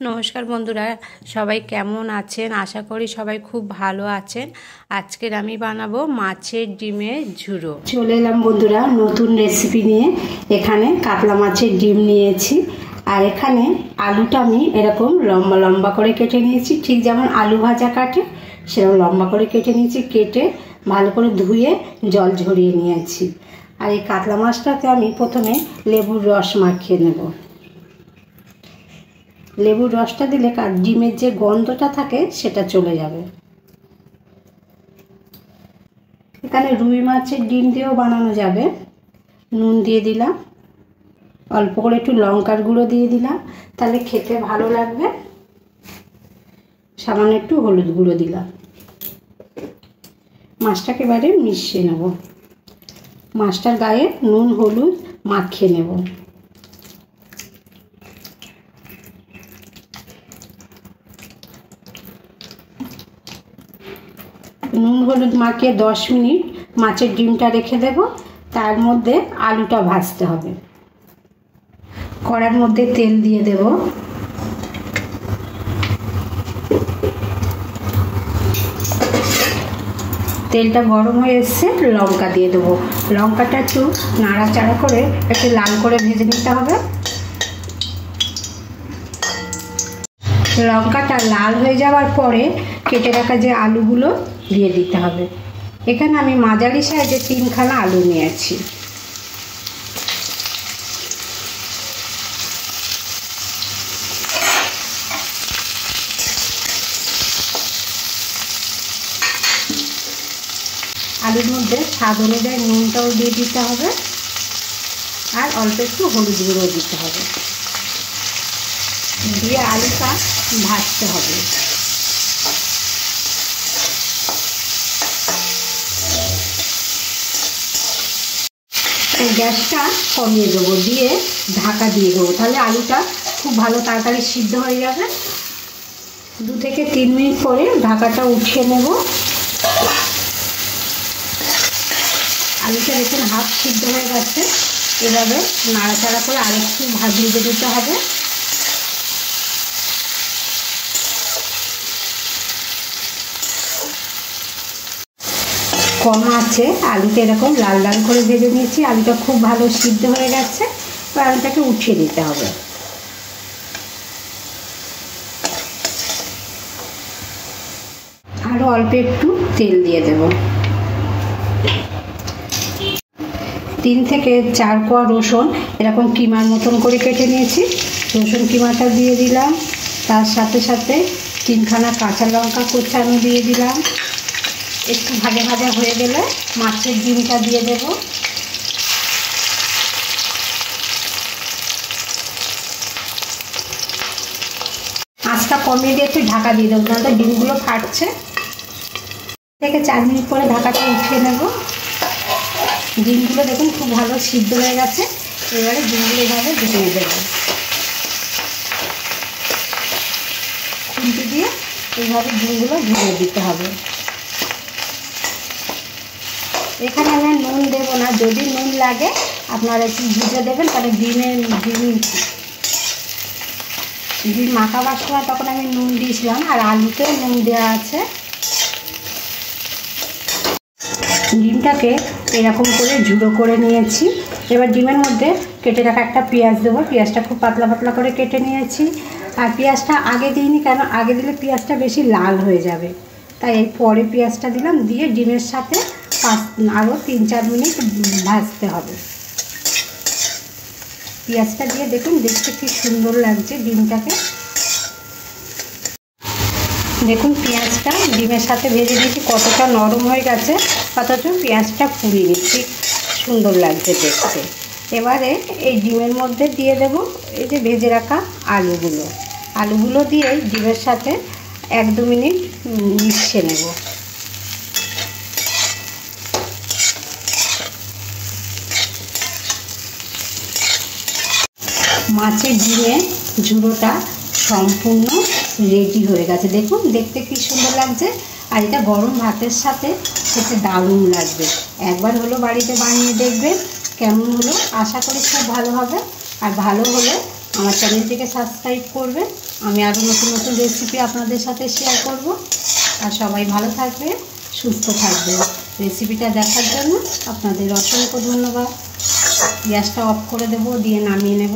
নমস্কার বন্ধুরা, সবাই কেমন আছেন? আশা করি সবাই খুব ভালো আছেন। আজকের আমি বানাবো মাছের ডিমের ঝুড়ো। চলে এলাম বন্ধুরা নতুন রেসিপি নিয়ে। এখানে কাতলা মাছের ডিম নিয়েছি, আর এখানে আলুটা আমি এরকম লম্বা লম্বা করে কেটে নিয়েছি, ঠিক যেমন আলু ভাজা কাটে সেরকম লম্বা করে কেটে নিয়েছি। কেটে ভালো করে ধুয়ে জল ঝরিয়ে নিয়েছি। আর এই কাতলা মাছটাকে আমি প্রথমে লেবুর রস মাখিয়ে নেব। লেবুর রসটা দিলে ডিমের যে গন্ধটা থাকে সেটা চলে যাবে। এখানে রুই মাছের ডিম দিয়েও বানানো যাবে। নুন দিয়ে দিলাম, অল্প করে একটু লঙ্কার গুঁড়ো দিয়ে দিলাম, তাহলে খেতে ভালো লাগবে। সামান্য একটু হলুদ গুঁড়ো দিলাম। মাছটাকে এবারে মিশিয়ে নেব। মাছটার গায়ে নুন হলুদ মাখিয়ে নেব। নুন হলুদ মাখিয়ে 10 মিনিট মাছের ডিমটা রেখে দেব। তার মধ্যে আলুটা ভাজতে হবে। কড়ার মধ্যে তেল দিয়ে দেব। তেলটা গরম হয়ে এসছে, লঙ্কা দিয়ে দেবো। লঙ্কাটা একটু নাড়াচাড়া করে একটু লাল করে ভেজে নিতে হবে। লঙ্কাটা লাল হয়ে যাওয়ার পরে কেটে রাখা যে আলুগুলো দিয়ে দিতে হবে। এখানে আমি মাঝারি সাইজে 3খানা আলু নিয়েছি। আলুর মধ্যে স্বাদ অনুযায়ী নুনটাও দিয়ে দিতে হবে, আর অল্প একটু হলুদ গুঁড়ো দিতে হবে। দিয়ে আলুটা ভাজতে হবে। গ্যাসটা কমিয়ে দেবো, দিয়ে ঢাকা দিয়ে দেবো। তাহলে আলুটা খুব ভালো তাড়াতাড়ি সিদ্ধ হয়ে যাবে। 2 থেকে 3 মিনিট পরে ঢাকাটা উঠিয়ে নেব। আলুটা দেখুন হাফ সিদ্ধ হয়ে গেছে। এভাবে নাড়াচাড়া করে আরেকটু ভাজিয়ে দিতে হবে। কম আছে আলুটা এরকম লাল লাল করে ভেজে নিয়েছি। আলুটা খুব ভালো সিদ্ধ হয়ে গেছে। এবার আলুটাকে উঠিয়ে দিতে হবে। আরও অল্প একটু তেল দিয়ে দেব। 3 থেকে 4 কোয়া রসুন এরকম কিমার মতন করে কেটে নিয়েছি। রসুন কিমাটা দিয়ে দিলাম। তার সাথে সাথে 3খানা কাঁচা লঙ্কা কোচানো দিয়ে দিলাম। একটু ভাজা ভাজা হয়ে গেলে মাছের ডিমটা দিয়ে দেব। আঁচটা কমিয়ে দিয়ে একটু ঢাকা দিয়ে দেবো, নাহলে ডিমগুলো ফাটছে। থেকে 4 মিনিট পরে ঢাকাটা উঠিয়ে নেব। ডিমগুলো দেখুন খুব ভালো সিদ্ধ হয়ে গেছে। এবারে ডিমগুলো এভাবে ঢুকিয়ে দেবো। খুন্তি দিয়ে এইভাবে ডিমগুলো ঢুকিয়ে দিতে হবে। এখানে আমি নুন দেবো না, যদি নুন লাগে আপনারা একটু ভিজে দেবেন, তাহলে ডিম মাখাবার সময় তখন আমি নুন দিয়েছিলাম, আর আলুতেও নুন দেওয়া আছে। ডিমটাকে এরকম করে ঝুড়ো করে নিয়েছি। এবার ডিমের মধ্যে কেটে রাখা একটা পেঁয়াজ দেবো। পেঁয়াজটা খুব পাতলা পাতলা করে কেটে নিয়েছি। আর পেঁয়াজটা আগে দিইনি, কেন আগে দিলে পেঁয়াজটা বেশি লাল হয়ে যাবে, তাই এই পরে পেঁয়াজটা দিলাম। দিয়ে ডিমের সাথে আরও 3-4 মিনিট ভাজতে হবে। পেঁয়াজটা দিয়ে দেখুন দেখতে কি সুন্দর লাগছে ডিমটাকে। দেখুন পেঁয়াজটা ডিমের সাথে ভেজে দিয়েছি, কতটা নরম হয়ে গেছে, অথচ পেঁয়াজটা পুড়িয়ে ঠিক সুন্দর লাগছে দেখতে। এবারে এই ডিমের মধ্যে দিয়ে দেব এই যে ভেজে রাখা আলুগুলো দিয়ে ডিমের সাথে 1-2 মিনিট মিশিয়ে নেব। মাছের ডিমের ঝুড়োটা সম্পূর্ণ রেডি হয়ে গেছে। দেখুন দেখতে কি সুন্দর লাগছে। আর এটা গরম ভাতের সাথে খেতে দারুণ লাগবে। একবার হলো বাড়িতে বানিয়ে দেখবেন কেমন হলো। আশা করি খুব ভালো হবে। আর ভালো হলে আমার চ্যানেলটিকে সাবস্ক্রাইব করবেন। আমি আরও নতুন নতুন রেসিপি আপনাদের সাথে শেয়ার করব। আর সবাই ভালো থাকবে, সুস্থ থাকবে। রেসিপিটা দেখার জন্য আপনাদের অসংখ্য ধন্যবাদ। গ্যাসটা অফ করে দেব, দিয়ে নামিয়ে নেব।